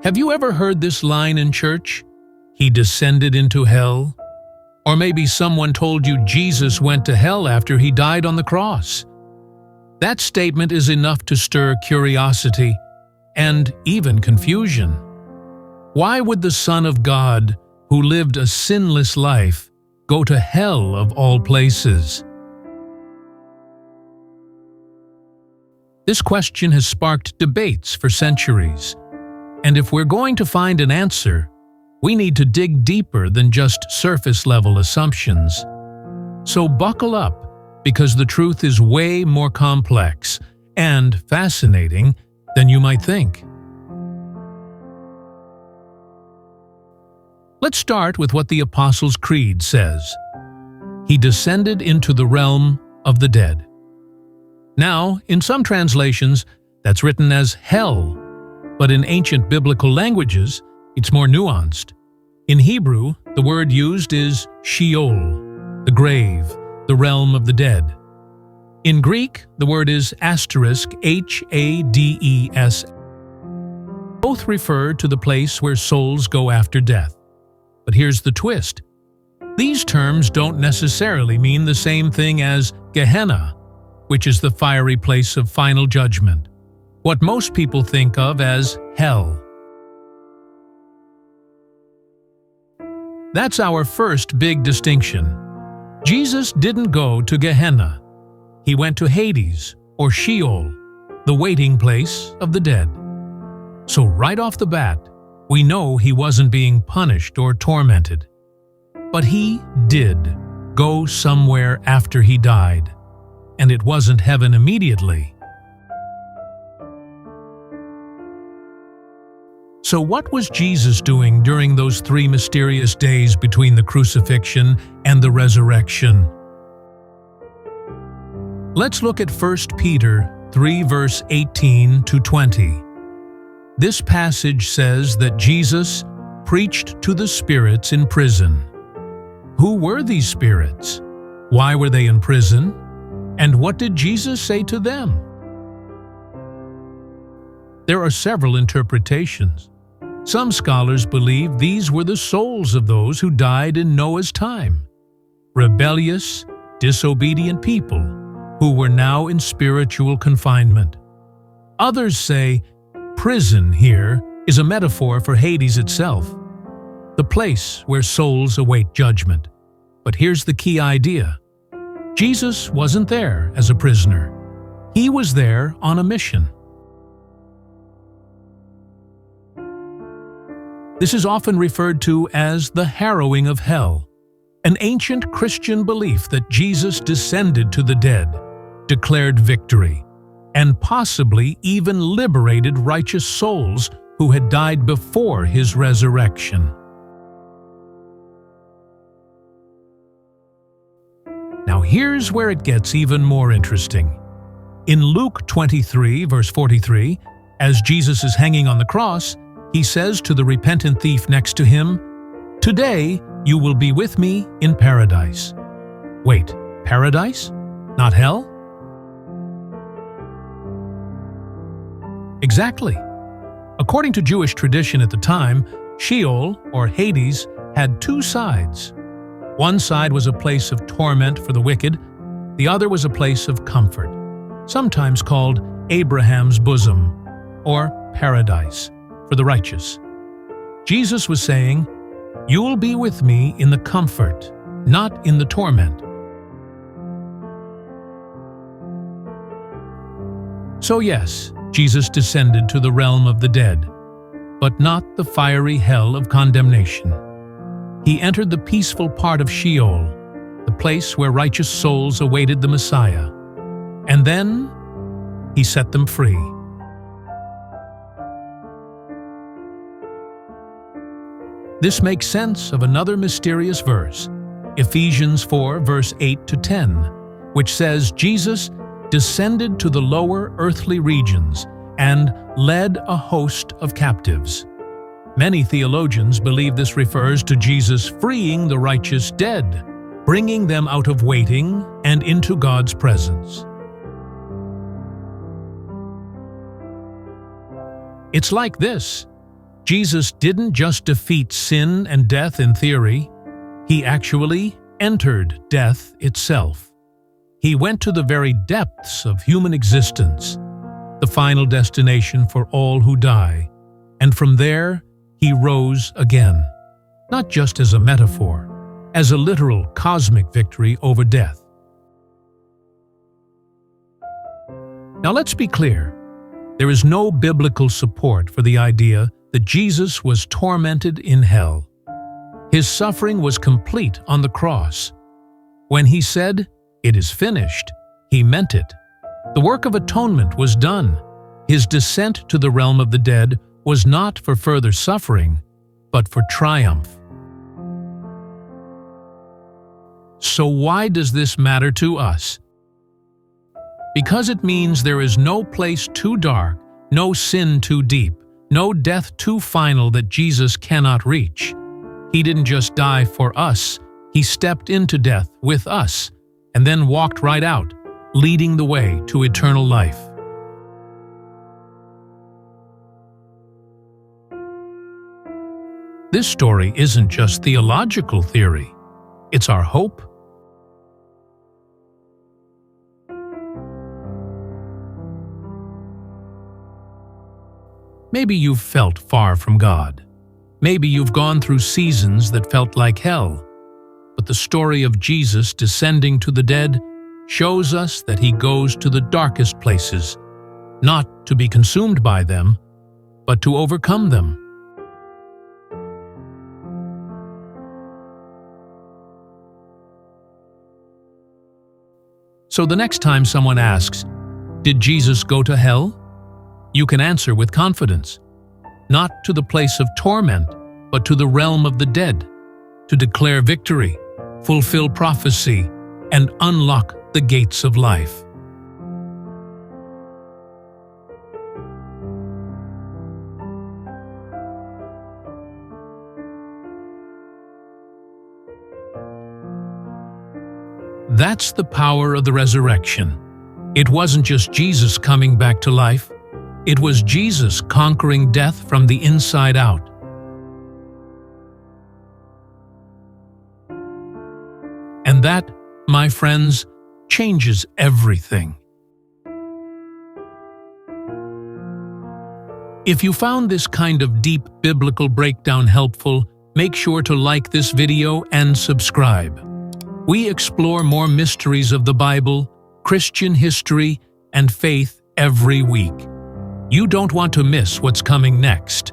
Have you ever heard this line in church? He descended into hell? Or maybe someone told you Jesus went to hell after he died on the cross. That statement is enough to stir curiosity and even confusion. Why would the Son of God, who lived a sinless life, go to hell of all places? This question has sparked debates for centuries, and if we're going to find an answer, we need to dig deeper than just surface-level assumptions. So buckle up, because the truth is way more complex and fascinating than you might think. Let's start with what the Apostles' Creed says. He descended into the realm of the dead. Now, in some translations, that's written as hell, but in ancient biblical languages, it's more nuanced. In Hebrew, the word used is Sheol, the grave, the realm of the dead. In Greek, the word is *Hades. Both refer to the place where souls go after death. But here's the twist. These terms don't necessarily mean the same thing as Gehenna, which is the fiery place of final judgment, what most people think of as hell. That's our first big distinction. Jesus didn't go to Gehenna. He went to Hades, or Sheol, the waiting place of the dead. So right off the bat, we know he wasn't being punished or tormented. But he did go somewhere after he died, and it wasn't heaven immediately. So what was Jesus doing during those 3 mysterious days between the crucifixion and the resurrection? Let's look at 1 Peter 3 verse 18 to 20. This passage says that Jesus preached to the spirits in prison. Who were these spirits? Why were they in prison? And what did Jesus say to them? There are several interpretations. Some scholars believe these were the souls of those who died in Noah's time, rebellious, disobedient people who were now in spiritual confinement. Others say prison here is a metaphor for Hades itself, the place where souls await judgment. But here's the key idea. Jesus wasn't there as a prisoner. He was there on a mission. This is often referred to as the harrowing of hell, an ancient Christian belief that Jesus descended to the dead, declared victory, and possibly even liberated righteous souls who had died before his resurrection. Now here's where it gets even more interesting. In Luke 23, verse 43, as Jesus is hanging on the cross, he says to the repentant thief next to him, "Today you will be with me in paradise." Wait, paradise? Not hell? Exactly. According to Jewish tradition at the time, Sheol, or Hades, had 2 sides. One side was a place of torment for the wicked, the other was a place of comfort, sometimes called Abraham's bosom, or paradise, for the righteous. Jesus was saying, "You will be with me in the comfort, not in the torment." So yes, Jesus descended to the realm of the dead, but not the fiery hell of condemnation. He entered the peaceful part of Sheol, the place where righteous souls awaited the Messiah, and then he set them free. This makes sense of another mysterious verse, Ephesians 4, verse 8 to 10, which says Jesus descended to the lower earthly regions and led a host of captives. Many theologians believe this refers to Jesus freeing the righteous dead, bringing them out of waiting and into God's presence. It's like this. Jesus didn't just defeat sin and death in theory, he actually entered death itself. He went to the very depths of human existence, the final destination for all who die, and from there he rose again, not just as a metaphor, as a literal cosmic victory over death. Now let's be clear, there is no biblical support for the idea that Jesus was tormented in hell. His suffering was complete on the cross. When he said, "It is finished," he meant it. The work of atonement was done. His descent to the realm of the dead was not for further suffering, but for triumph. So why does this matter to us? Because it means there is no place too dark, no sin too deep, no death too final that Jesus cannot reach. He didn't just die for us, he stepped into death with us, and then walked right out, leading the way to eternal life. This story isn't just theological theory, it's our hope. Maybe you've felt far from God. Maybe you've gone through seasons that felt like hell. But the story of Jesus descending to the dead shows us that he goes to the darkest places, not to be consumed by them, but to overcome them. So the next time someone asks, "Did Jesus go to hell?" you can answer with confidence, not to the place of torment, but to the realm of the dead, to declare victory, fulfill prophecy, and unlock the gates of life. That's the power of the resurrection. It wasn't just Jesus coming back to life. It was Jesus conquering death from the inside out. And that, my friends, changes everything. If you found this kind of deep biblical breakdown helpful, make sure to like this video and subscribe. We explore more mysteries of the Bible, Christian history, and faith every week. You don't want to miss what's coming next.